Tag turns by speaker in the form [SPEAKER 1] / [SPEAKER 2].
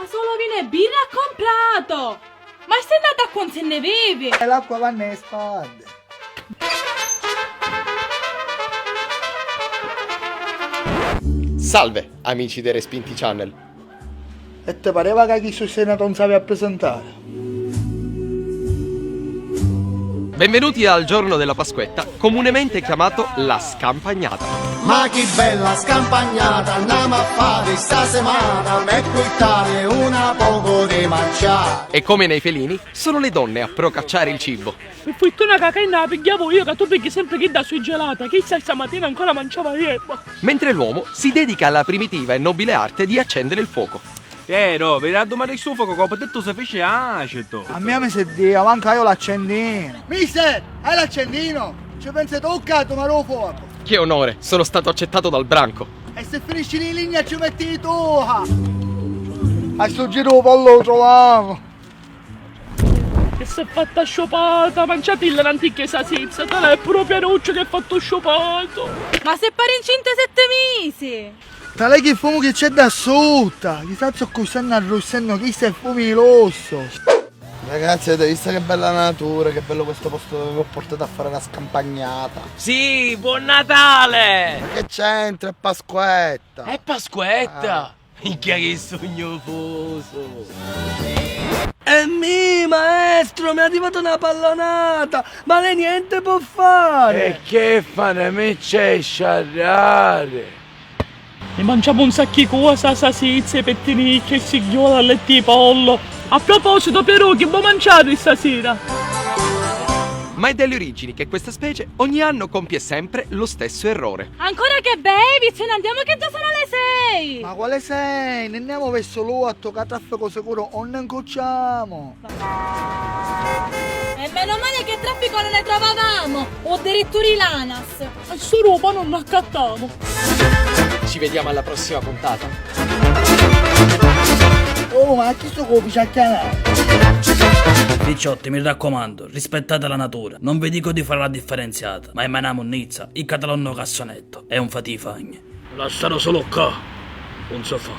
[SPEAKER 1] solo vino e birra ha comprato! Ma sei andato a quanto se ne bevi?
[SPEAKER 2] E l'acqua va nelle spalle.
[SPEAKER 3] Salve, amici dei Respinti Channel.
[SPEAKER 2] E te pareva che chi sul Senato non sapeva presentare?
[SPEAKER 3] Benvenuti al giorno della Pasquetta, comunemente chiamato la scampagnata.
[SPEAKER 4] Ma che bella scampagnata andiamo a fare stasera, me cuttare una poco di mangiare.
[SPEAKER 3] E come nei felini, sono le donne a procacciare il cibo.
[SPEAKER 5] E poi tu una cacaina la pigliavo io, che tu pigli sempre chi dà sui gelata, chissà stamattina ancora mangiava erba.
[SPEAKER 3] Mentre l'uomo si dedica alla primitiva e nobile arte di accendere il fuoco.
[SPEAKER 6] No, vedi a domani il suo fuoco, come detto se fece aceto.
[SPEAKER 2] A me mi si dia, manca io l'accendino. Mister, hai l'accendino? Ci pensi toccato, ma lo fuoco.
[SPEAKER 3] Che onore, sono stato accettato dal branco.
[SPEAKER 2] E se finisci in linea ci metti tu. A sto giro pollo lo troviamo.
[SPEAKER 5] Che si è fatta sciopata, mangiati l'antica salsiccia, te è pure Pianuccio che ha fatto sciupato.
[SPEAKER 1] Ma se pare incinta 7 mesi!
[SPEAKER 2] Da lei che fumo che c'è da sotto. Chi sta zoccusando arrossendo chi sta il fumiloso. Ragazzi, avete visto che bella natura, che bello questo posto dove vi ho portato a fare la scampagnata.
[SPEAKER 6] Sì, buon Natale!
[SPEAKER 2] Ma che c'entra? È Pasquetta.
[SPEAKER 6] È Pasquetta! Minchia che sogno fuso!
[SPEAKER 7] E mi maestro, mi è arrivata una pallonata, ma lei niente può fare.
[SPEAKER 6] E che fare? Mi c'è sciarrare!
[SPEAKER 5] E mangiamo un sacco di cose, salsicce, pettinicche, sigliola, letti di pollo. A proposito, Piero, che vuoi mangiare stasera?
[SPEAKER 3] Ma è dalle origini che questa specie ogni anno compie sempre lo stesso errore.
[SPEAKER 1] Ancora che bevi? Se ne andiamo che già sono le 6!
[SPEAKER 2] Ma quale sei? Ne andiamo verso l'otto, che a traffico sicuro o ne incocciamo.
[SPEAKER 1] E meno male che traffico non ne trovavamo! O addirittura i Lanas!
[SPEAKER 5] E su roba non accattiamo.
[SPEAKER 3] Ci vediamo alla prossima puntata.
[SPEAKER 2] Oh, ma chi sto copi c'ha chiamato?
[SPEAKER 7] Picciotti, mi raccomando, rispettate la natura. Non vi dico di fare la differenziata, ma in una monnizza, il catalano cassonetto è un fatifagne. Lascialo solo qua. Non so fa.